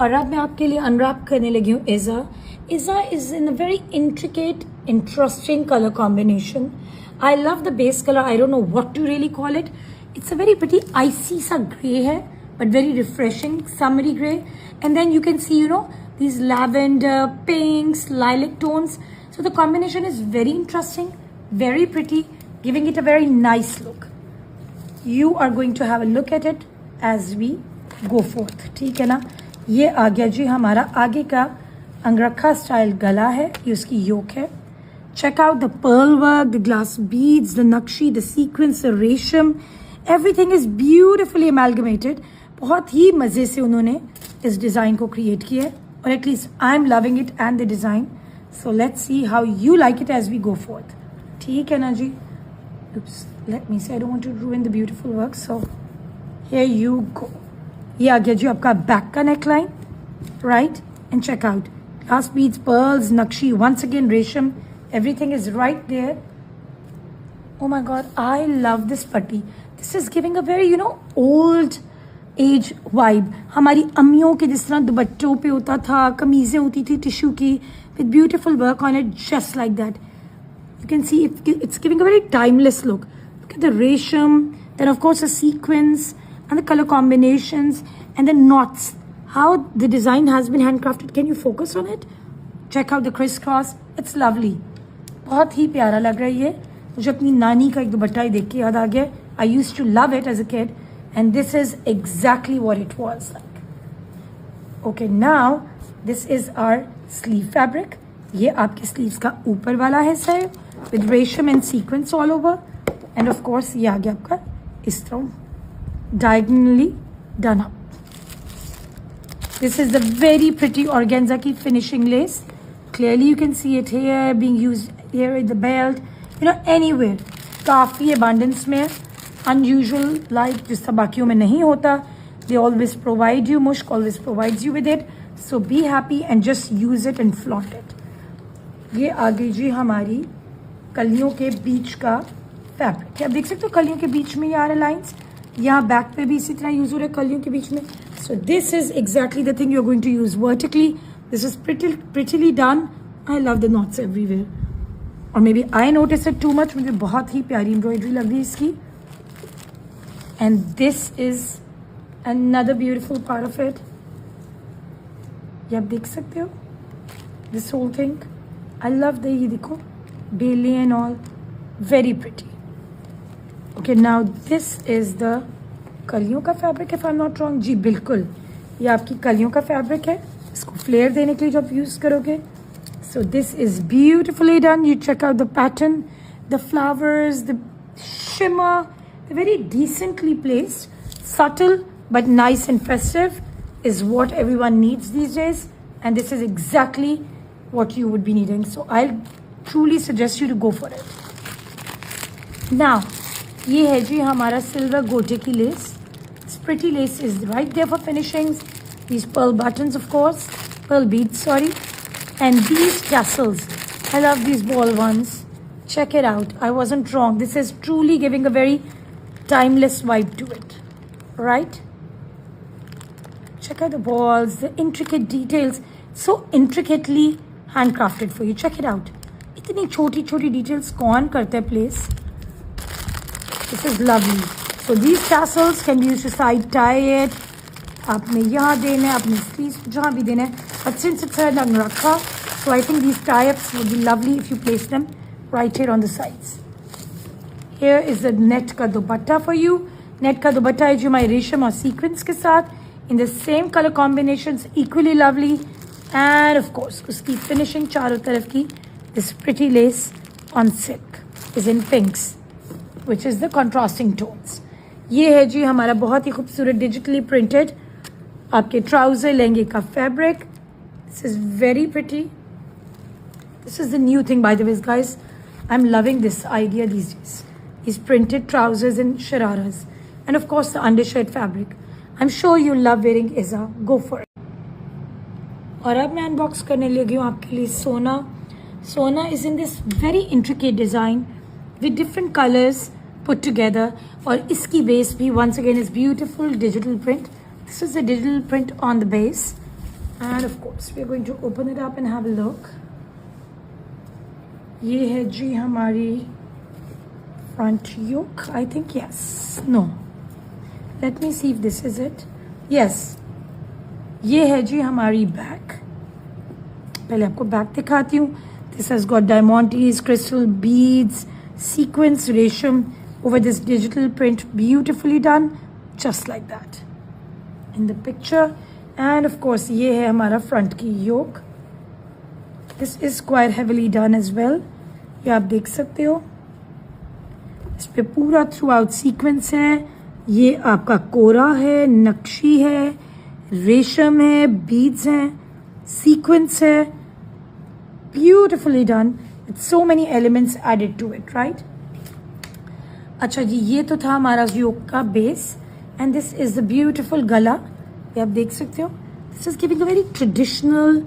और अब मैं आपके लिए अनरैप करने लगी हूँ इज़ा. इज़ा is in a very intricate, interesting color combination. I love the base color. I don't know what to really call it. It's a very pretty icy सा grey है, but very refreshing, summery grey. And then you can see, these lavender, pinks, lilac tones. So the combination is very interesting, very pretty, giving it a very nice look. You are going to have a look at it as we go forth. ठीक है ना. ये आ गया जी हमारा आगे का अंगरखा style गला है. ये उसकी योक है. Check out the pearl work, the glass beads, the nakshi, the sequins, the resham. Everything is beautifully amalgamated. बहुत ही मज़े से उन्होंने इस डिज़ाइन को क्रिएट किया है. और at least I am loving it and the design. So let's see how you like it as we go forth. ठीक है ना जी. Oops, let me see. I don't want to ruin the beautiful work. So here you go. ये आ गया जी आपका back का neckline. Right. And check out. Glass beads, pearls, nakshi, once again resham. Everything is right there. Oh my God, I love this patti. This is giving a very, old age vibe. हमारी अम्मियों के जिस तरह दुपट्टों पे होता था, कमीज़ें होती थी tissue की, with beautiful work on it, just like that. You can see it's giving a very timeless look. Look at the resham, then of course the sequins and the color combinations and the knots. How the design has been handcrafted. Can you focus on it? Check out the crisscross. It's lovely. बहुत ही प्यारा लग रहा है ये. मुझे अपनी नानी का एक दुपट्टा ही देख के याद आ गया. I used to love it as a kid, and this is exactly what it was like. Okay, now this is our sleeve fabric. ये आपके sleeves का ऊपर वाला हिस्सा है with resham and sequins all over, and of course ये आ गया आपका इस तरह diagonally done up. This is the very pretty organza की finishing lace. Clearly you can see it here being used here in the belt, anywhere. काफ़ी abundance में, unusual like जिस तरह बाकियों में नहीं होता. They always provide you, Mushk always provides you with it. So be happy and just use it and flaunt it. ये आ गई जी हमारी कलियों के बीच का फैब्रिक. आप देख सकते हो कलियों के बीच में ये आ रहा लाइन्स. यहाँ बैक पे भी इसी तरह यूज हो रहा है कलियों के बीच में. So this is exactly the thing you're going to use vertically. This is prettily done. I love the knots everywhere. Or maybe I notice it too much. मुझे बहुत ही प्यारी एम्ब्रॉयडरी लग रही है इसकी. And this is another beautiful part of it. ये आप देख सकते हो. This whole thing. I love the ये देखो बेले and all. Very pretty. Okay, now this is the कलियों का fabric if I'm not wrong. जी बिल्कुल ये आपकी कलियों का फैब्रिक है. इसको फ्लेयर देने के लिए जब यूज़ करोगे. So this is beautifully done. You check out the pattern, the flowers, the shimmer, the very decently placed, subtle but nice and festive is what everyone needs these days. And this is exactly what you would be needing. So I'll truly suggest you to go for it. Now, ये है जी हमारा silver गोटे की less. This pretty lace is right there for finishings. These pearl buttons, of course, pearl beads, sorry, and these tassels. I love these ball ones. Check it out. I wasn't wrong. This is truly giving a very timeless vibe to it, right? Check out the balls, the intricate details, so intricately handcrafted for you. Check it out. इतनी छोटी छोटी details कौन करता है place? This is lovely. So these tassels can be used to side tie it. आपने यहाँ देना है, अपनी sleeves जहाँ भी देना है. But since it's a अंगरखा, so I think these tie-ups would be lovely if you place them right here on the sides. Here is the net का दुपट्टा for you. Net का दुपट्टा है जो हमारे रेशम और sequins के साथ in the same color combinations, equally lovely. And of course, उसकी finishing चारों तरफ की this pretty lace on silk is in pinks, which is the contrasting tones. ये है जी हमारा बहुत ही खूबसूरत digitally printed आपके trouser लहंगे का fabric. This is very pretty. This is the new thing, by the way, guys. I'm loving this idea these days. These printed trousers and shararas. And of course, the undershirt fabric. I'm sure you love wearing Iza. Go for it. और अब मैं unbox करने लगी हूँ आपके लिए सोना. Sona is in this very intricate design with different colors put together. और इसकी base भी once again is beautiful digital print. This is a digital print on the base. And of course we are going to open it up and have a look. ये है जी हमारी front yoke, I think. Yes, no, let me see if this is it. Yes, ये है जी हमारी back. पहले आपको back दिखाती हूँ. This has got diamantes, crystal beads, sequence, resham over this digital print, beautifully done, just like that in the picture. And of course ये है हमारा front की yoke. This is quite heavily done as well. ये आप देख सकते हो. इस पे पूरा थ्रू आउट सीक्वेंस है. ये आपका कोरा है, नक्शी है, रेशम है, बीड्स हैं, सीक्वेंस है. Beautifully done with so many elements added to it, right. अच्छा जी, ये तो था हमारा योक का बेस. And this is the beautiful गला. ये आप देख सकते हो. This is giving a very traditional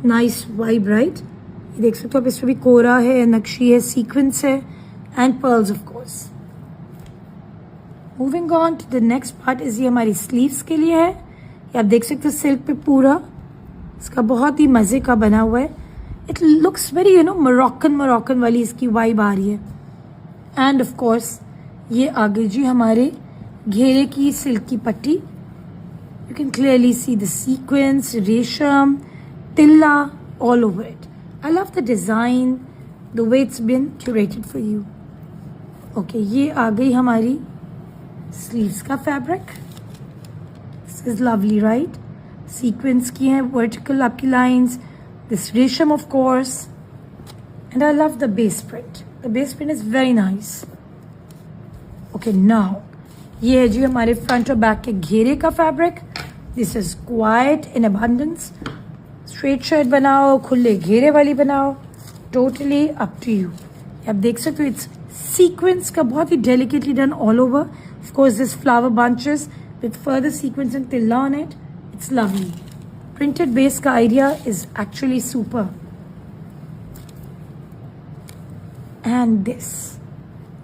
nice vibe, right. ये देख सकते हो आप. इसमें भी कोरा है, नक्शी है, सीक्वेंस है and pearls of course. Moving on to the next part is ये हमारी स्लीव्स के लिए है. ये आप देख सकते हो सिल्क पे पूरा इसका बहुत ही मजे का बना हुआ है. इट लुक्स वेरी मोरक्कन वाली इसकी वाइब आ रही है. एंड ऑफ कोर्स ये आगे जी हमारे घेरे की सिल्क की पट्टी. You can clearly see the sequence, रेशम, तिल्ला all over it. I love the design, the way it's been curated for you. Okay, ये आ गई हमारी sleeves का fabric. This is lovely, right? Sequence की है, vertical आपकी lines, this resham of course, and I love the base print. The base print is very nice. Okay, now ये है जी हमारे front और back के घेरे का fabric. This is quite in abundance. Straight shirt बनाओ, खुले घेरे वाली बनाओ, टोटली अप टू यू. आप देख सकते हो इट्स सीक्वेंस का बहुत ही delicately done all over. Of course this flower bunches with further sequins and tilla on it. It's lovely. Printed base का idea is actually super. And this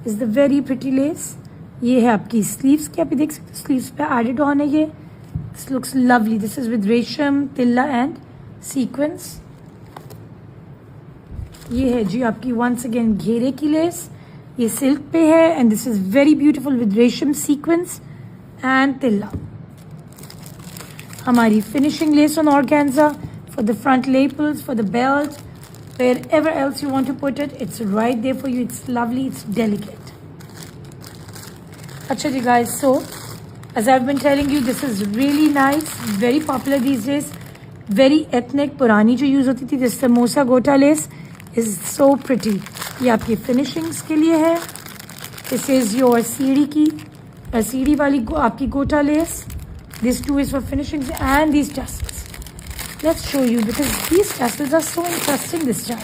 is the very pretty lace. ये है आपकी sleeves की. आप देख सकते हो sleeves पे एडेड ऑन है ये. This looks lovely. This is with रेशम, तिल्ला एंड सीक्वेंस. ये है जी आपकी वंस अगेन घेरे की लेस. ये सिल्क पे है and this is very beautiful with resham, sequins and tilla. हमारी finishing lace on organza for the front lapels, for the belt, wherever else you want to put it, it's right there for you. It's lovely, it's delicate. अच्छा जी guys, so as I've been telling you, this is really nice, very popular these days. Very ethnic. पुरानी जो use होती थी this samosa गोटा less is so pretty. ये आपकी finishings के लिए है. दिस इज योर सीढ़ी वाली आपकी gota lace. This too is for finishings and these tassels. Let's show you because these tassels are so interesting this time.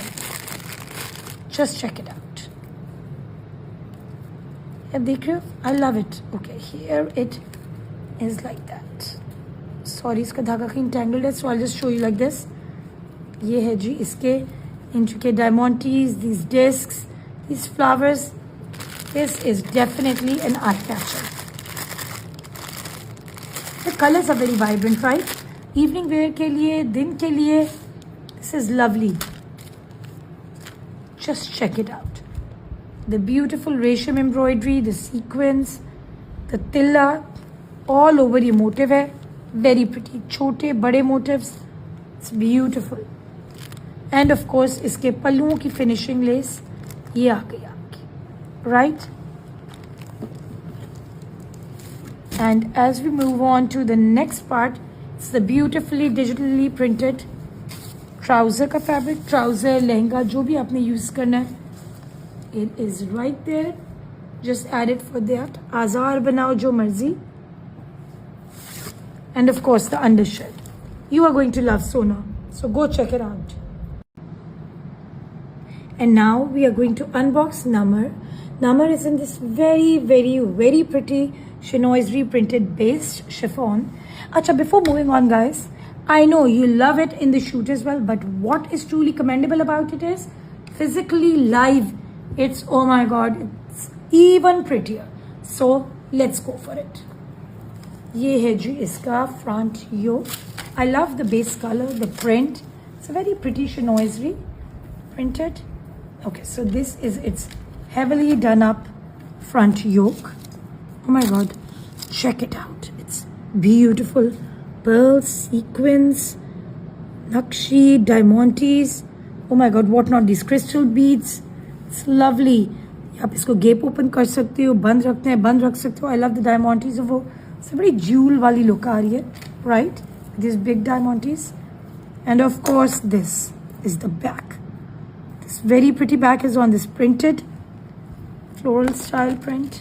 Just check it out. आप देख रहे हो? I love it. Okay, here it is like that. Sorry, इसका धागा कहीं tangled है, so I just show you like this. ये है जी इसके intricate diamanties, these discs, these flowers. This is definitely an eye catcher. The colours are very vibrant, right. Evening wear के लिए, दिन के लिए, this is lovely. Just check it out. The beautiful resham embroidery, the sequins, the tilla all over. ये motif है very pretty. छोटे बड़े motifs. It's beautiful. And of course इसके पल्लुओं की फिनिशिंग लेस ये आ गई आपकी, right. And as we move on to the next part, it's the beautifully digitally printed trouser का फैब्रिक. ट्राउजर, लहंगा, जो भी आपने यूज करना है, it is right there. Just add it for that. आजार बनाओ जो मर्जी. And of course the undershirt. You are going to love Sona, so go check it out. And now we are going to unbox Namar. Namar is in this very pretty chinoiserie printed base chiffon. Acha, before moving on guys, I know you love it in the shoot as well, but what is truly commendable about it is physically live, it's oh my god, it's even prettier. So let's go for it. ये है जी इसका front yoke. I love the base color, the print. It's a very pretty chinoiserie printed. Okay, so this is its heavily done up front yoke. Oh my god, check it out. It's beautiful. Pearls, sequins, Nakshi, diamantes. Oh my god, what not, these crystal beads. It's lovely. आप इसको gap open कर सकते हो, बंद रखते हैं, बंद रख सकते हो. I love the diamanties. वो से बड़ी जूल वाली लुक आ रही है, right? This big diamanties. And of course this is the back. This very pretty back is on this printed floral style print.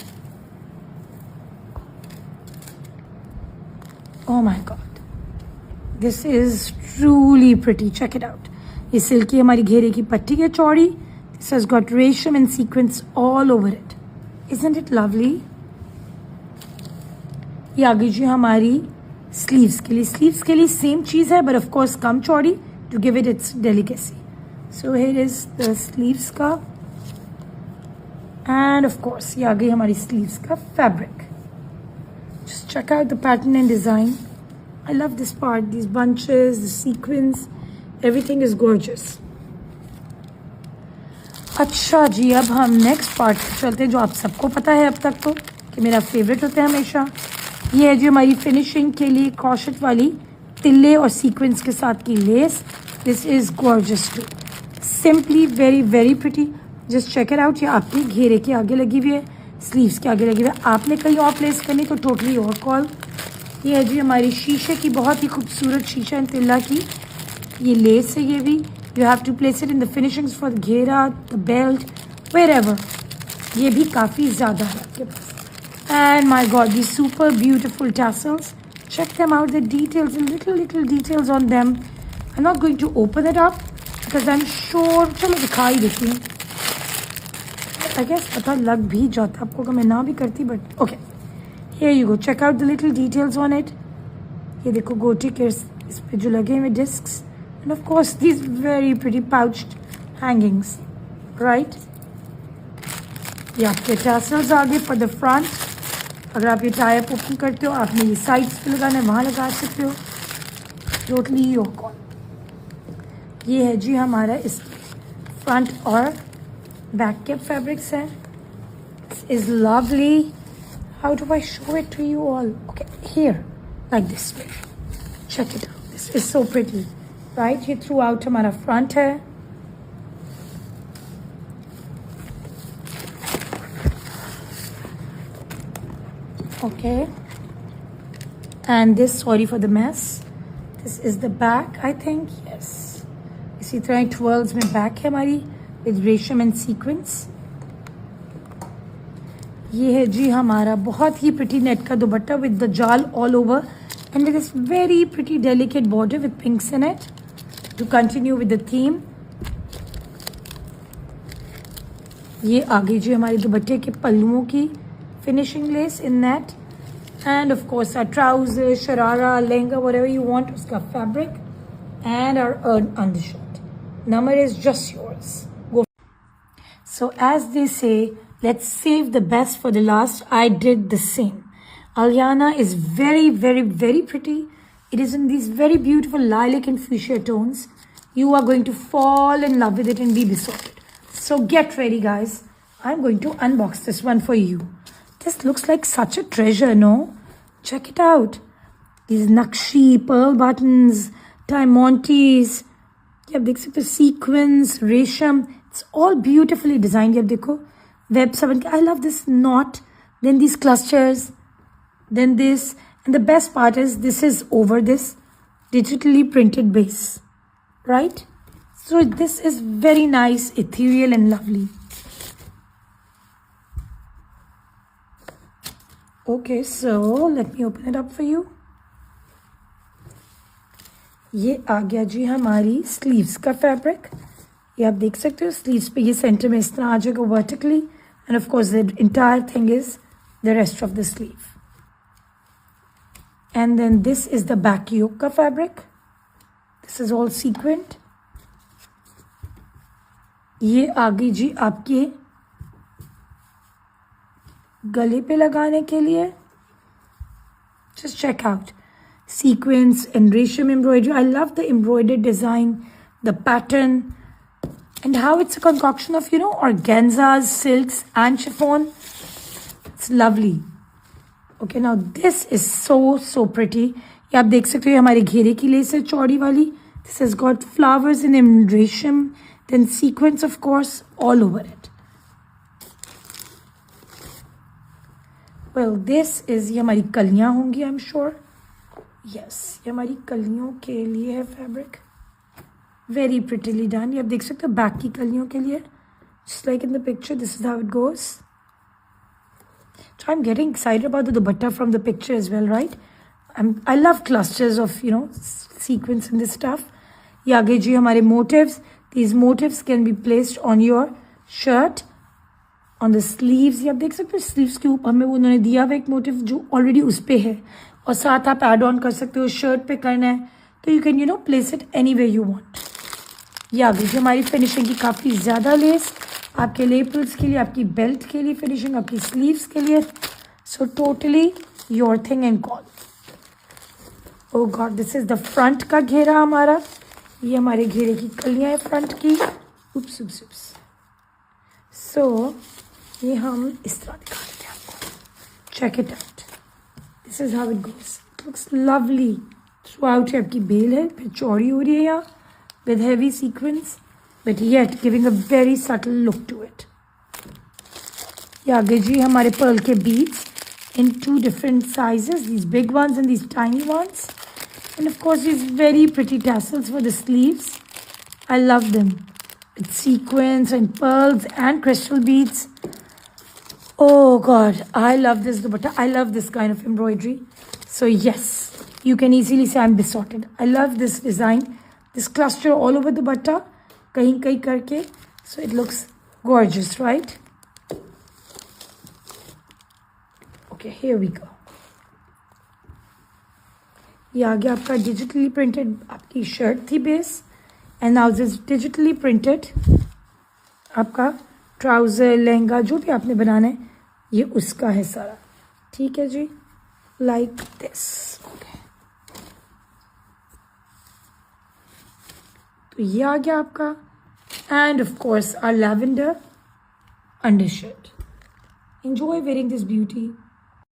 Oh my god, this is truly pretty. Check it out. ये silkie हमारी घेरे की पट्टी है चौड़ी. This has got रेशम and sequins all over it. Isn't it lovely? ये आगे जी हमारी स्लीव्स के लिए. स्लीव्स के लिए सेम चीज़ है, बट ऑफ कोर्स कम चौड़ी to give it its delicacy. So here is the sleeves का. And of course ये आ गई हमारी sleeves का fabric. Just check out the pattern and design. I love this part. These bunches, the sequins, everything is gorgeous. अच्छा जी, अब हम next part पे चलते हैं, जो आप सबको पता है अब तक तो कि मेरा फेवरेट होता है हमेशा. ये है जो हमारी फिनिशिंग के लिए क्रॉशेट वाली तिल्ले और सीक्वेंस के साथ की lace. This is gorgeous too. Simply very very pretty. Just check it out. ये आपके घेरे के आगे लगी हुई है, स्लीव्स के आगे लगी हुई है. आपने कहीं और प्लेस करनी तो टोटली और कॉल. ये है जी हमारी शीशे की, बहुत ही खूबसूरत शीशा एंड तिल्ला की ये लेस है. ये भी you have to place it in the finishings for the ghera, the belt, wherever. ये भी काफ़ी ज़्यादा है आपके पास. And my God, the super beautiful tassels. check them out, the details, the little details on them. I'm not going to open it up because I'm sure, चलो दिखा ही देती हूँ. I guess पता लग भी जाता आपको अगर मैं ना भी करती, but okay. Here you go. Check out the little details on it. ये देखो गोटी के इस पे जो लगे हुए discs, and of course these very pretty pouched hangings, right? ये आपके tassels आगे for the front. अगर आप ये टाई अप ओपन करते हो, आपने ये साइड्स पे लगाना है, वहाँ लगा सकते हो. Totally your call. ये है जी हमारा इस फ्रंट और बैक के फैब्रिक्स हैं. Is lovely. How do I show it to you all? Okay, here like this way. Check it out. This is so pretty, right? ये थ्रू आउट हमारा front है. Okay, and this, sorry for the mess, this is the back, I think. Yes, इसी तरह twirls में back है हमारी with रेशम and sequins. ये है जी हमारा बहुत ही pretty net का दुपट्टा with the जाल all over and with this very pretty delicate border with pinks in it to continue with the theme. ये आगे जी हमारे दुपट्टे के पल्लुओं की finishing lace in that, and of course our trousers, sharara, lehenga, whatever you want, uska fabric, and our undershirt. Number is just yours. Go. So as they say, let's save the best for the last. I did the same. Alyana is very very pretty. It is in these very beautiful lilac and fuchsia tones. You are going to fall in love with it and be besotted. So get ready, guys. I'm going to unbox this one for you. This looks like such a treasure, no? Check it out. These Nakshi, pearl buttons, diamantes. ये आप देख सकते हो, sequins, रेशम. It's all beautifully designed. ये आप देखो, web 7. I love this knot. Then these clusters. Then this. And the best part is this is over this digitally printed base. Right? So this is very nice, ethereal and lovely. Okay, so let me open it up for you. ये आ गया जी हमारी sleeves का fabric. ये आप देख सकते हो, स्लीव्स पे ये सेंटर में इस तरह आ जाएगा vertically, and of course the entire thing is the rest of the sleeve. And then this is the back yoke का fabric. This is all sequinned. ये आ गई जी आपके गले पे लगाने के लिए. Just check out. sequence and resham embroidery. I love the embroidered design, the pattern, and how it's a concoction of, organzas, silks and chiffon. It's lovely. Okay, now this is so pretty. ये आप देख सकते हो, ये हमारे घेरे की less है चौड़ी वाली. This has got flowers in resham, then sequence of course all over it. Well, this is, ये हमारी कलियां होंगी, I'm sure. Yes, ये हमारी कलियों के लिए है fabric. Very prettily done. ये आप देख सकते हो बैक की कलियों के लिए. Just like in the picture, this is how it goes. So I'm getting excited about the dupatta from the picture as well, right? I love clusters of, sequins in this stuff. ये आगे जी हमारे motifs. These motifs can be placed on your shirt, on the sleeves. ये आप देख सकते हो sleeves के ऊपर हमें उन्होंने दिया हुआ एक motif जो already उस पे है, और साथ आप add on कर सकते हो. shirt पे करना है तो you can place it anywhere you want. ये आगे जी हमारी फिनिशिंग की काफ़ी ज़्यादा लेस आपके लेपल्स के लिए, आपकी बेल्ट के लिए फिनिशिंग, आपकी स्लीव्स के लिए. So totally your thing and call. Oh god, this is the front का घेरा हमारा. ये हमारे घेरे की कलियाँ हैं फ्रंट की. उप्स उप्स उप्स. सो ये हम इस तरह दिखा देते हैं आपको. Check it out. This is how it goes. Looks lovely throughout. आपकी बेल है, फिर चौड़ी हो रही है यहाँ with heavy sequins, but yet giving a very subtle look to it. ये आगे जी हमारे pearl के beads in 2 different sizes, these big ones and these tiny ones, and of course these very pretty tassels for the sleeves. I love them with sequins and pearls and crystal beads. Oh God, I love this dupatta. I love this kind of embroidery. So yes, you can easily say I'm besotted. I love this design. This cluster all over the dupatta, kahin kahin karke, so it looks gorgeous, right? Okay, here we go. ये आगे आपका digitally printed आपकी shirt थी base, and now this digitally printed आपका trouser, lehenga, जो भी आपने बनाना है ये उसका है सारा. ठीक है जी, like this. Okay. तो ये आ गया आपका. And of course our lavender undershirt. Enjoy wearing this beauty.